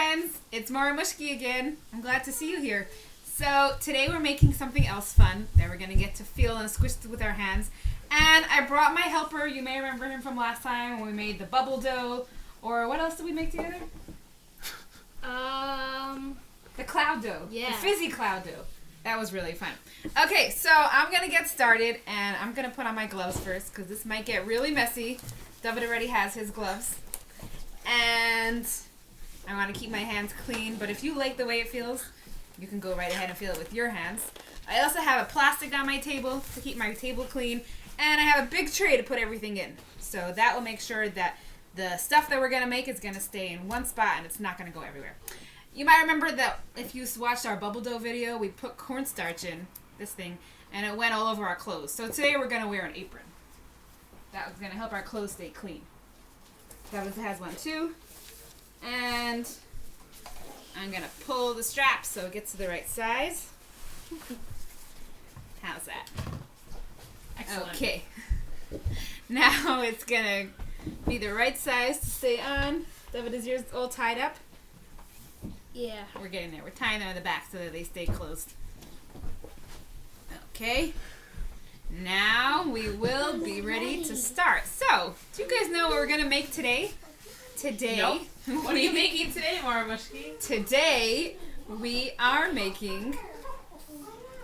friends, it's Morah Mushkie again. I'm glad to see you here. So today we're making something else fun that we're going to get to feel and squish with our hands. And I brought my helper. You may remember him from last time when we made the bubble dough. Or what else did we make together? The cloud dough. Yeah. The fizzy cloud dough. That was really fun. Okay, so I'm going to get started and I'm going to put on my gloves first because this might get really messy. David already has his gloves. And I want to keep my hands clean, but if you like the way it feels, you can go right ahead and feel it with your hands. I also have a plastic on my table to keep my table clean, and I have a big tray to put everything in. So that will make sure that the stuff that we're going to make is going to stay in one spot and it's not going to go everywhere. You might remember that if you watched our bubble dough video, we put cornstarch in this thing, and it went all over our clothes. So today we're going to wear an apron. That was going to help our clothes stay clean. That has one too. And I'm going to pull the strap so it gets to the right size. How's that? Excellent. Okay. Now it's going to be the right size to stay on. David, is yours all tied up? Yeah. We're getting there. We're tying them in the back so that they stay closed. Okay. Now we will be ready to start. So, do you guys know what we're going to make today? Nope. What are you making today, Morah Mushkie? Today, we are making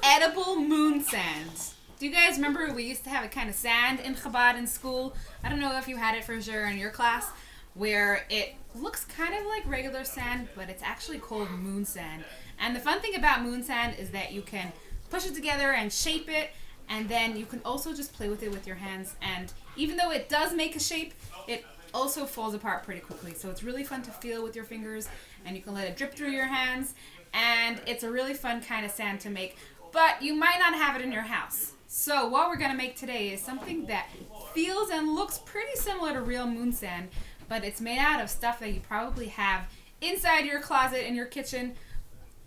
edible moon sand. Do you guys remember we used to have a kind of sand in Chabad in school? I don't know if you had it for sure in your class, where it looks kind of like regular sand, but it's actually called moon sand. And the fun thing about moon sand is that you can push it together and shape it, and then you can also just play with it with your hands. And even though it does make a shape, it also falls apart pretty quickly. So it's really fun to feel with your fingers, and you can let it drip through your hands. And it's a really fun kind of sand to make, but you might not have it in your house. So what we're going to make today is something that feels and looks pretty similar to real moon sand, but it's made out of stuff that you probably have inside your closet in your kitchen,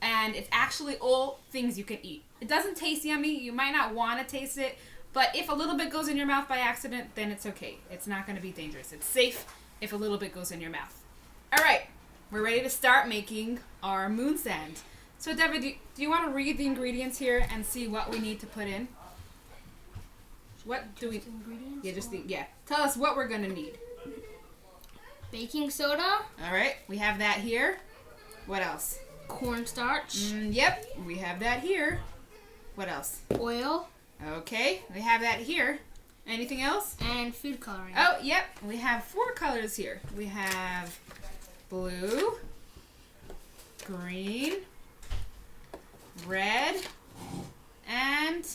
and it's actually all things you can eat. It doesn't taste yummy. You might not want to taste it, but if a little bit goes in your mouth by accident, then it's okay. It's not going to be dangerous. It's safe if a little bit goes in your mouth. All right, we're ready to start making our moon sand. So, David, do you want to read the ingredients here and see what we need to put in? What do we? Ingredients? Yeah. Tell us what we're going to need. Baking soda. All right, we have that here. What else? Cornstarch. Yep, we have that here. What else? Oil. Okay, we have that here. Anything else? And food coloring. Oh, yep. We have 4 colors here. We have blue, green, red, and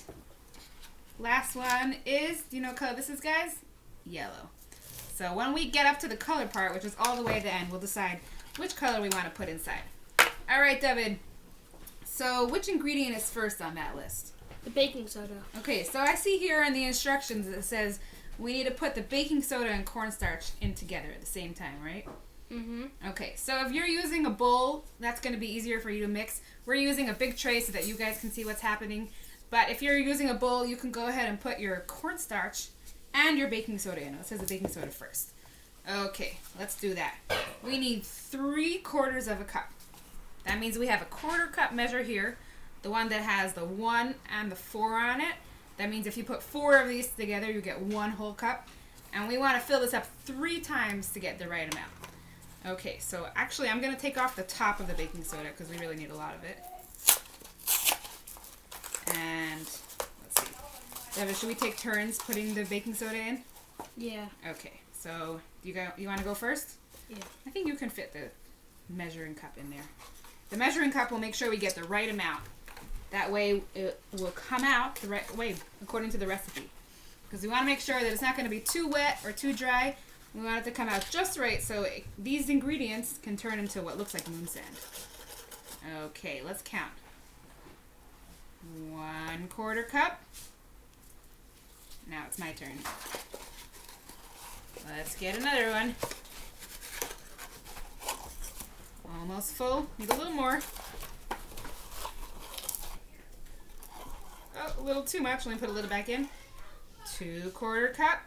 last one is, do you know what color this is, guys? Yellow. So when we get up to the color part, which is all the way at the end, we'll decide which color we want to put inside. All right, David. So which ingredient is first on that list? The baking soda. Okay, so I see here in the instructions it says we need to put the baking soda and cornstarch in together at the same time, right? Mm-hmm. Okay, so if you're using a bowl, that's going to be easier for you to mix. We're using a big tray so that you guys can see what's happening. But if you're using a bowl, you can go ahead and put your cornstarch and your baking soda in. It says the baking soda first. Okay, let's do that. We need 3/4 of a cup. That means we have a 1/4 cup measure here. The one that has the 1 and the 4 on it. That means if you put 4 of these together, you get 1 whole cup. And we want to fill this up 3 times to get the right amount. Okay, so actually I'm going to take off the top of the baking soda because we really need a lot of it. And let's see. David, should we take turns putting the baking soda in? Yeah. Okay, so you want to go first? Yeah. I think you can fit the measuring cup in there. The measuring cup will make sure we get the right amount. That way it will come out the right way according to the recipe. Because we want to make sure that it's not going to be too wet or too dry. We want it to come out just right so these ingredients can turn into what looks like moon sand. Okay, let's count. 1/4 cup. Now it's my turn. Let's get another one. Almost full. Need a little more. Oh, a little too much. Let me put a little back in. 2/4 cup.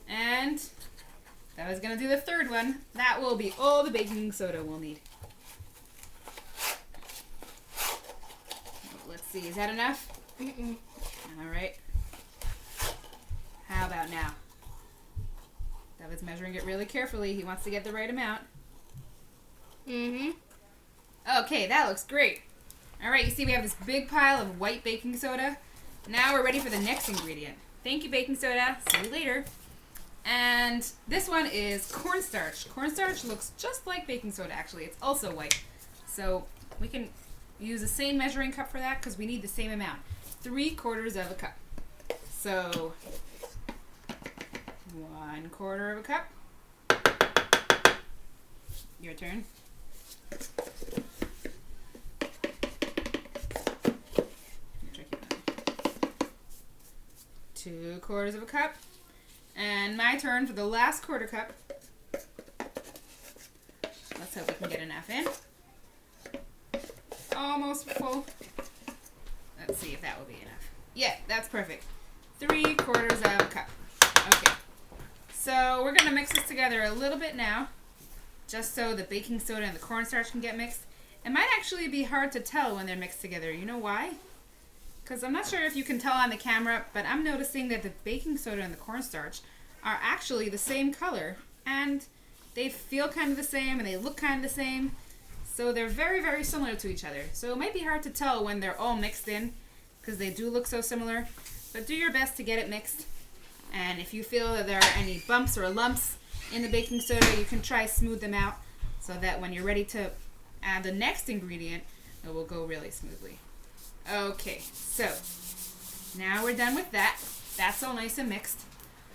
And that was going to do the third one. That will be all the baking soda we'll need. see, is that enough? Mm-mm. All right. How about now? David's measuring it really carefully. He wants to get the right amount. Mm-hmm. Okay, that looks great. All right, you see we have this big pile of white baking soda. Now we're ready for the next ingredient. Thank you, baking soda. See you later. And this one is cornstarch. Cornstarch looks just like baking soda, actually. It's also white. So we can use the same measuring cup for that because we need the same amount. 3/4 of a cup. So 1/4 of a cup. Your turn. Tricky one. 2/4 of a cup. And my turn for the last 1/4 cup. Let's hope we can get enough in. Almost full. Let's see if that will be enough. Yeah, that's perfect. 3/4 of a cup. Okay. So we're going to mix this together a little bit now, just so the baking soda and the cornstarch can get mixed. It might actually be hard to tell when they're mixed together. You know why? Because I'm not sure if you can tell on the camera, but I'm noticing that the baking soda and the cornstarch are actually the same color, and they feel kind of the same, and they look kind of the same. So they're very, very similar to each other. So it might be hard to tell when they're all mixed in, because they do look so similar. But do your best to get it mixed. And if you feel that there are any bumps or lumps in the baking soda, you can try smooth them out so that when you're ready to add the next ingredient, it will go really smoothly. Okay, so now we're done with that. That's all nice and mixed.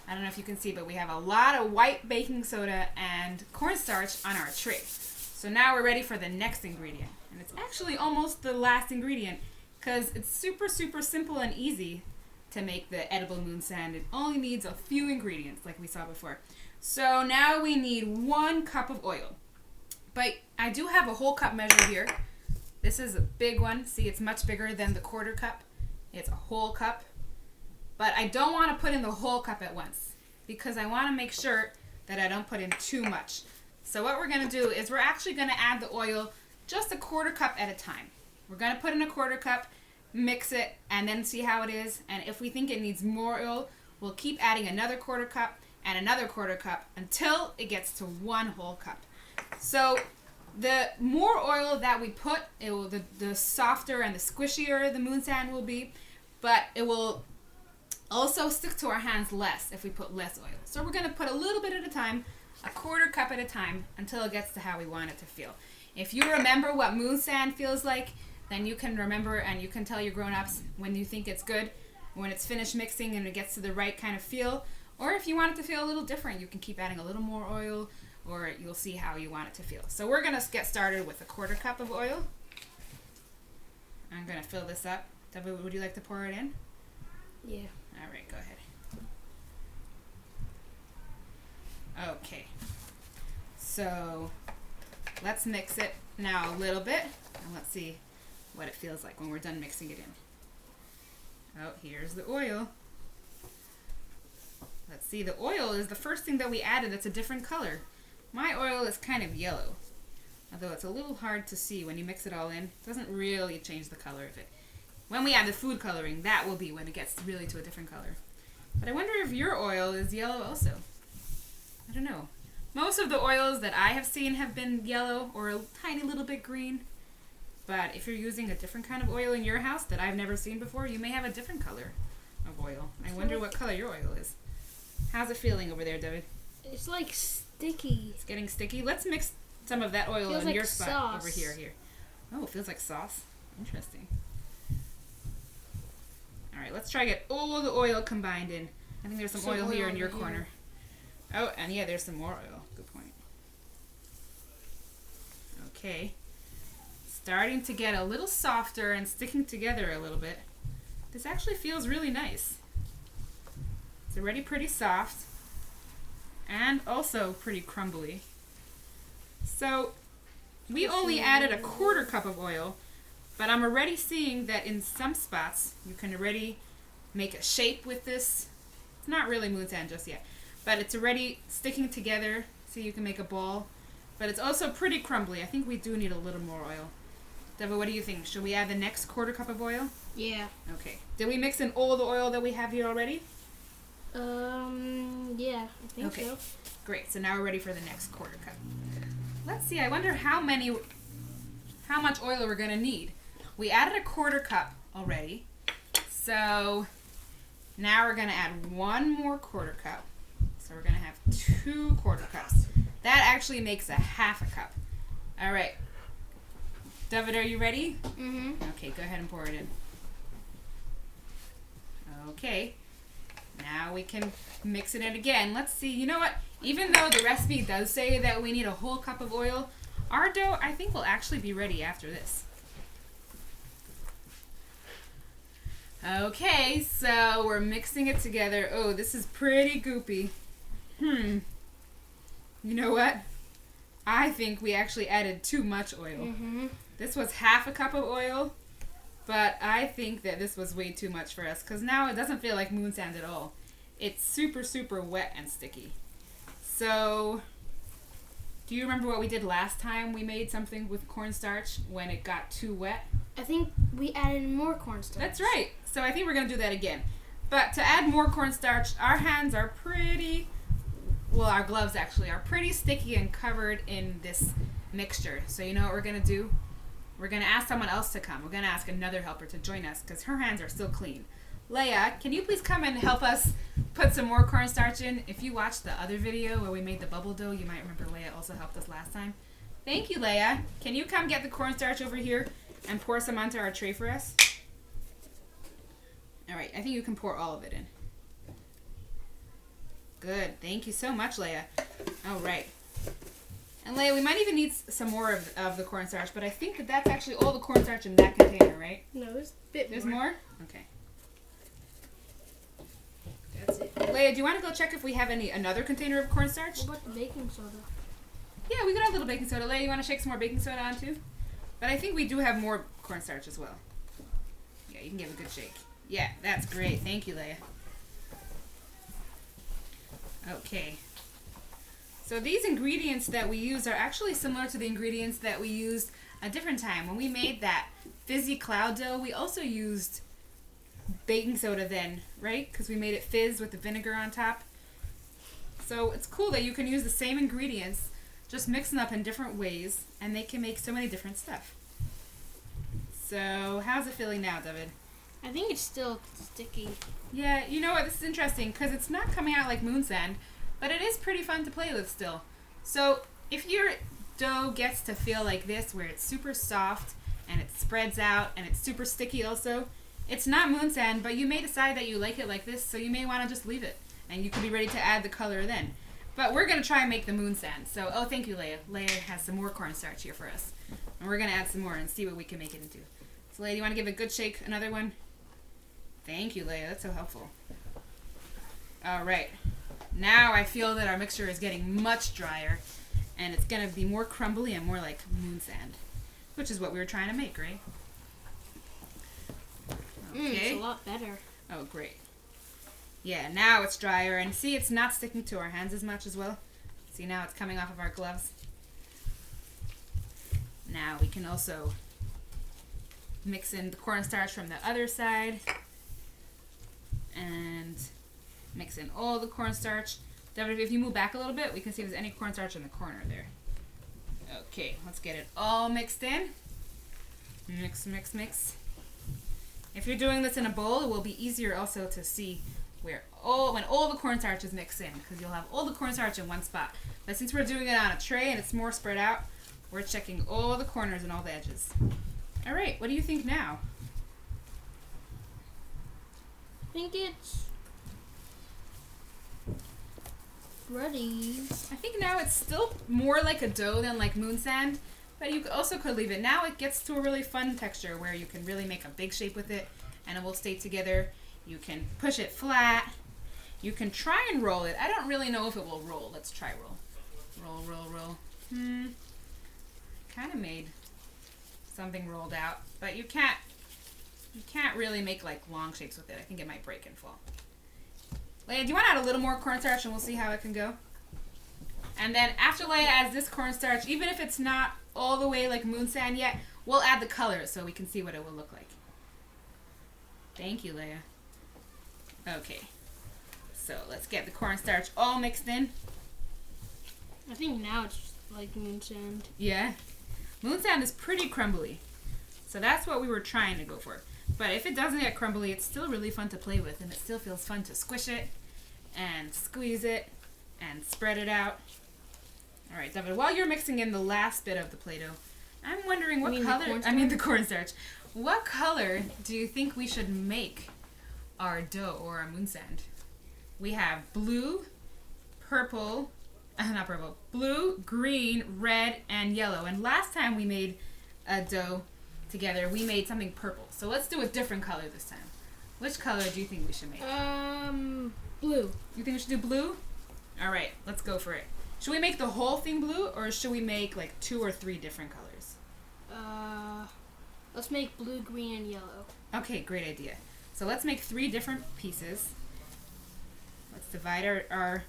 I don't know if you can see, but we have a lot of white baking soda and cornstarch on our tray. So now we're ready for the next ingredient. And it's actually almost the last ingredient because it's super, super simple and easy to make the edible moon sand. It only needs a few ingredients like we saw before. So now we need 1 cup of oil. But I do have a whole cup measure here. This is a big one. See, it's much bigger than the 1/4 cup. It's a whole cup. But I don't want to put in the whole cup at once because I want to make sure that I don't put in too much. So what we're going to do is we're actually going to add the oil just a 1/4 cup at a time. We're going to put in a 1/4 cup, mix it, and then see how it is. And if we think it needs more oil, we'll keep adding another 1/4 cup and another 1/4 cup until it gets to 1 whole cup. So the more oil that we put, it will the softer and the squishier the moon sand will be, but it will also stick to our hands less if we put less oil. So we're going to put a little bit at a time, a 1/4 cup at a time, until it gets to how we want it to feel. If you remember what moon sand feels like, then you can remember and you can tell your grown-ups when you think it's good, when it's finished mixing and it gets to the right kind of feel. Or if you want it to feel a little different, you can keep adding a little more oil, or you'll see how you want it to feel. So we're going to get started with a 1/4 cup of oil. I'm going to fill this up. Deborah, would you like to pour it in? Yeah. All right, go ahead. Okay. So let's mix it now a little bit, and let's see what it feels like when we're done mixing it in. Oh, here's the oil. Let's see, the oil is the first thing that we added that's a different color. My oil is kind of yellow, although it's a little hard to see when you mix it all in. It doesn't really change the color of it. When we add the food coloring, that will be when it gets really to a different color. But I wonder if your oil is yellow also. I don't know. Most of the oils that I have seen have been yellow or a tiny little bit green. But if you're using a different kind of oil in your house that I've never seen before, you may have a different color of oil. I wonder what color your oil is. How's it feeling over there, David? It's like sticky. It's getting sticky. Let's mix some of that oil Feels in like your spot sauce. over here. Oh, it feels like sauce. Interesting. All right, let's try to get all the oil combined in. I think there's some oil here in your corner. Oh, and yeah, there's some more oil. Good point. Okay. Starting to get a little softer and sticking together a little bit. This actually feels really nice. It's already pretty soft and also pretty crumbly. So we only added a 1/4 cup of oil, but I'm already seeing that in some spots you can already make a shape with this. It's not really moon sand just yet, but it's already sticking together so you can make a ball. But it's also pretty crumbly. I think we do need a little more oil. Deva, what do you think? Should we add the next 1/4 cup of oil? Yeah. Okay. Did we mix in all the oil that we have here already? Yeah, I think Okay. so. Great. So now we're ready for the next quarter cup. Let's see. I wonder how much oil we're going to need. We added a quarter cup already. So now we're going to add one more quarter cup. So we're going to have 2 quarter cups. That actually makes a half a cup. All right. David, are you ready? Mm-hmm. Okay, go ahead and pour it in. Okay. Now we can mix it in again. Let's see. You know what? Even though the recipe does say that we need a whole cup of oil, our dough, I think, will actually be ready after this. Okay, so we're mixing it together. Oh, this is pretty goopy. You know what? I think we actually added too much oil. Mm-hmm. This was half a cup of oil, but I think that this was way too much for us because now it doesn't feel like moon sand at all. It's super, super wet and sticky. So, do you remember what we did last time we made something with cornstarch when it got too wet? I think we added more cornstarch. That's right. So I think we're going to do that again. But to add more cornstarch, our hands are our gloves actually are pretty sticky and covered in this mixture. So you know what we're going to do? We're going to ask someone else to come. We're going to ask another helper to join us because her hands are still clean. Leia, can you please come and help us put some more cornstarch in? If you watched the other video where we made the bubble dough, you might remember Leia also helped us last time. Thank you, Leia. Can you come get the cornstarch over here and pour some onto our tray for us? All right, I think you can pour all of it in. Good. Thank you so much, Leia. All right. And Leia, we might even need some more of the cornstarch, but I think that's actually all the cornstarch in that container, right? No, there's a bit There's more. more? Okay. That's it. Leia, do you want to go check if we have another container of cornstarch? What about the baking soda? Yeah, we could have a little baking soda. Leia, you want to shake some more baking soda on too? But I think we do have more cornstarch as well. Yeah, you can give it a good shake. Yeah, that's great. Thank you, Leia. Okay. So these ingredients that we use are actually similar to the ingredients that we used a different time. When we made that fizzy cloud dough, we also used baking soda then, right? Because we made it fizz with the vinegar on top. So it's cool that you can use the same ingredients, just mix them up in different ways, and they can make so many different stuff. So how's it feeling now, David? I think it's still sticky. Yeah, you know what? This is interesting because it's not coming out like moon sand, but it is pretty fun to play with still. So if your dough gets to feel like this, where it's super soft and it spreads out and it's super sticky also, it's not moon sand, but you may decide that you like it like this, so you may want to just leave it. And you could be ready to add the color then. But we're going to try and make the moon sand. So, oh, thank you, Leia. Leia has some more cornstarch here for us. And we're going to add some more and see what we can make it into. So, Leia, do you want to give it a good shake? Another one? Thank you, Leia. That's so helpful. All right. Now I feel that our mixture is getting much drier, and it's going to be more crumbly and more like moon sand, which is what we were trying to make, right? Okay. It's a lot better. Oh, great. Yeah, now it's drier, and see, it's not sticking to our hands as much as well. See, now it's coming off of our gloves. Now we can also mix in the cornstarch from the other side and mix in all the cornstarch. David, if you move back a little bit, we can see if there's any cornstarch in the corner there. Okay, let's get it all mixed in. Mix, mix, mix. If you're doing this in a bowl, it will be easier also to see when all the cornstarch is mixed in, because you'll have all the cornstarch in one spot. But since we're doing it on a tray and it's more spread out, we're checking all the corners and all the edges. All right, what do you think now? I think it's ready. I think now it's still more like a dough than like moon sand, but you also could leave it. Now it gets to a really fun texture where you can really make a big shape with it and it will stay together. You can push it flat. You can try and roll it. I don't really know if it will roll. Let's try roll. Roll, roll, roll. Kind of made something rolled out, but you can't really make like long shapes with it. I think it might break and fall. Leia, do you want to add a little more cornstarch and we'll see how it can go? And then after Leia adds this cornstarch, even if it's not all the way like moon sand yet, we'll add the color so we can see what it will look like. Thank you, Leia. Okay. So let's get the cornstarch all mixed in. I think now it's like moon sand. Yeah. Moon sand is pretty crumbly. So that's what we were trying to go for. But if it doesn't get crumbly, it's still really fun to play with, and it still feels fun to squish it and squeeze it and spread it out. All right, David, while you're mixing in the last bit of the Play-Doh, I'm wondering what color... the cornstarch. What color do you think we should make our dough or our moon sand? We have blue, purple... not purple. Blue, green, red, and yellow. And last time we made a dough together, we made something purple. So let's do a different color this time. Which color do you think we should make? Blue. You think we should do blue? All right, let's go for it. Should we make the whole thing blue, or should we make like 2 or 3 different colors? Let's make blue, green, and yellow. Okay, great idea. So let's make 3 different pieces. Let's divide our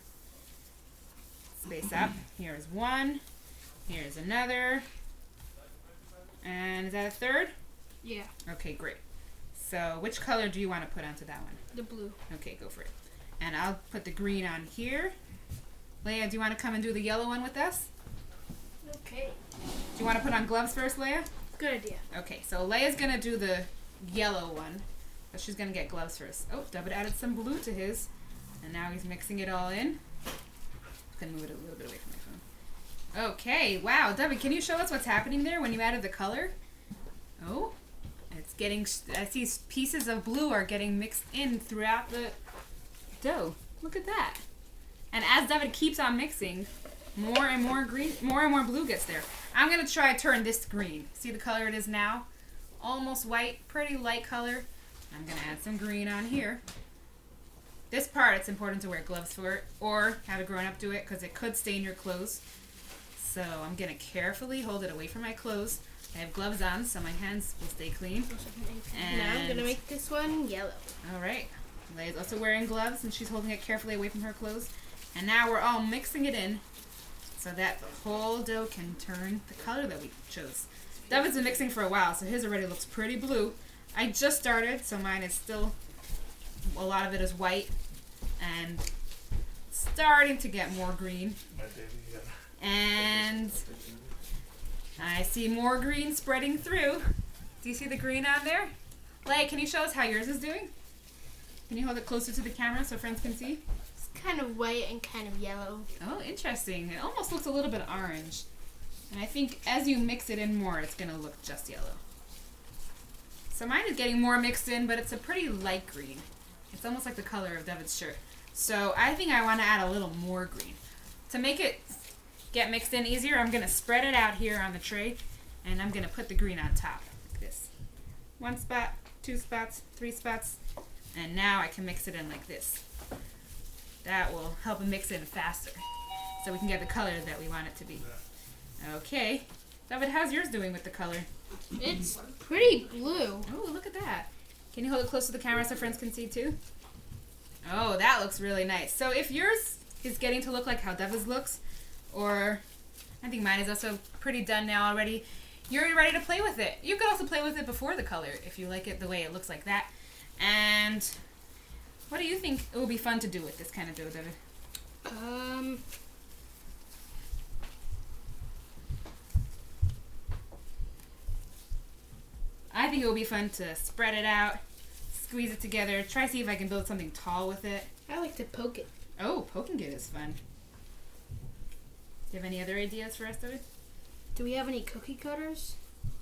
space up. Here's one. Here's another. And is that a third? Yeah. Okay, great. So which color do you want to put onto that one? The blue. Okay, go for it. And I'll put the green on here. Leia, do you want to come and do the yellow one with us? Okay. Do you want to put on gloves first, Leia? Good idea. Okay, so Leia's going to do the yellow one, but she's going to get gloves first. Oh, David added some blue to his, and now he's mixing it all in. Can move it a little bit away from my phone. Okay, wow, David, can you show us what's happening there when you added the color? Oh, it's getting, I see pieces of blue are getting mixed in throughout the dough. Look at that. And as David keeps on mixing, more and more green, more and more blue gets there. I'm going to try to turn this green. See the color it is now? Almost white, pretty light color. I'm going to add some green on here. This part, it's important to wear gloves for it, or have a grown-up do it, because it could stain your clothes. So I'm going to carefully hold it away from my clothes. I have gloves on, so my hands will stay clean. And now I'm going to make this one yellow. All right. Leia's also wearing gloves, and she's holding it carefully away from her clothes. And now we're all mixing it in so that the whole dough can turn the color that we chose. David's been mixing for a while, so his already looks pretty blue. I just started, so mine is still, a lot of it is white and starting to get more green. And I see more green spreading through. Do you see the green on there? Leia, can you show us how yours is doing? Can you hold it closer to the camera so friends can see? Kind of white and kind of yellow. Oh, interesting. It almost looks a little bit orange. And I think as you mix it in more, it's going to look just yellow. So mine is getting more mixed in, but it's a pretty light green. It's almost like the color of David's shirt. So I think I want to add a little more green. To make it get mixed in easier, I'm going to spread it out here on the tray, and I'm going to put the green on top, like this. 1 spot, 2 spots, 3 spots, and now I can mix it in like this. That will help it mix in faster, so we can get the color that we want it to be. Okay. David, how's yours doing with the color? It's pretty blue. Oh, look at that. Can you hold it close to the camera so friends can see too? Oh, that looks really nice. So if yours is getting to look like how David's looks, or I think mine is also pretty done now already, you're ready to play with it. You could also play with it before the color if you like it the way it looks like that. And what do you think it would be fun to do with this kind of dough, David? I think it would be fun to spread it out, squeeze it together, try to see if I can build something tall with it. I like to poke it. Oh, poking it is fun. Do you have any other ideas for us, David? Do we have any cookie cutters?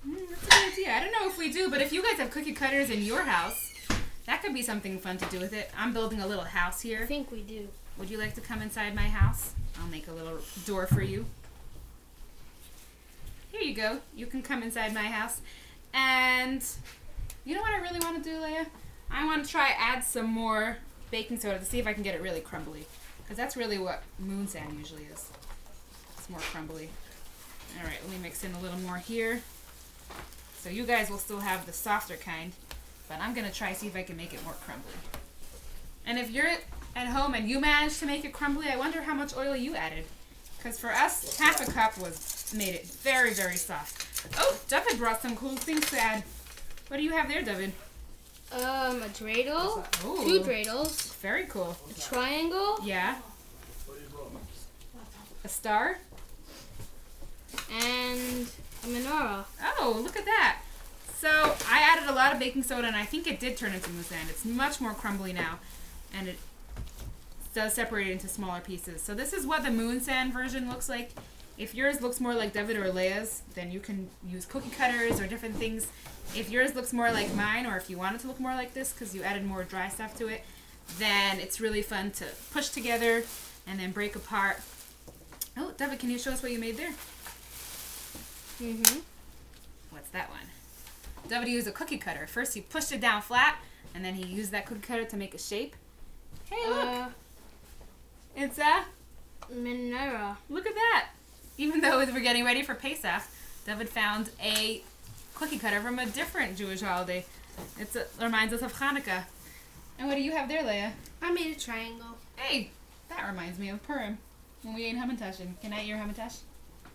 That's a good idea. I don't know if we do, but if you guys have cookie cutters in your house, that could be something fun to do with it. I'm building a little house here. I think we do. Would you like to come inside my house? I'll make a little door for you. Here you go. You can come inside my house. And you know what I really want to do, Leia? I want to try add some more baking soda to see if I can get it really crumbly. Because that's really what moon sand usually is. It's more crumbly. Alright, let me mix in a little more here. So you guys will still have the softer kind. But I'm going to try see if I can make it more crumbly. And if you're at home and you managed to make it crumbly, I wonder how much oil you added. Because for us, half a cup made it very, very soft. Oh, David brought some cool things to add. What do you have there, David? A dreidel. Ooh. 2 dreidels. Very cool. A triangle. Yeah. A star. And a menorah. Oh, look at that. So I added a lot of baking soda, and I think it did turn into moon sand. It's much more crumbly now, and it does separate it into smaller pieces. So this is what the moon sand version looks like. If yours looks more like David or Leia's, then you can use cookie cutters or different things. If yours looks more like mine, or if you want it to look more like this because you added more dry stuff to it, then it's really fun to push together and then break apart. Oh, David, can you show us what you made there? Mm-hmm. What's that one? David used a cookie cutter. First he pushed it down flat, and then he used that cookie cutter to make a shape. Hey, look! It's a menorah. Look at that! Even though we're getting ready for Pesach, David found a cookie cutter from a different Jewish holiday. It reminds us of Hanukkah. And what do you have there, Leia? I made a triangle. Hey, that reminds me of Purim, when we ate hamantash. Can I eat your hamantash?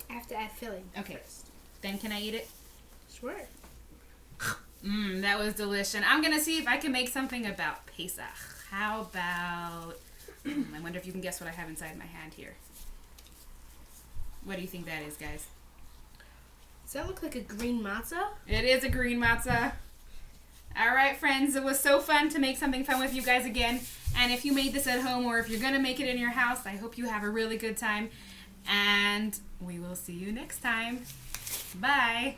I have to add filling. Okay. Then can I eat it? Sure. That was delicious. And I'm going to see if I can make something about Pesach. How about... I wonder if you can guess what I have inside my hand here. What do you think that is, guys? Does that look like a green matzah? It is a green matzah. All right, friends. It was so fun to make something fun with you guys again. And if you made this at home or if you're going to make it in your house, I hope you have a really good time. And we will see you next time. Bye.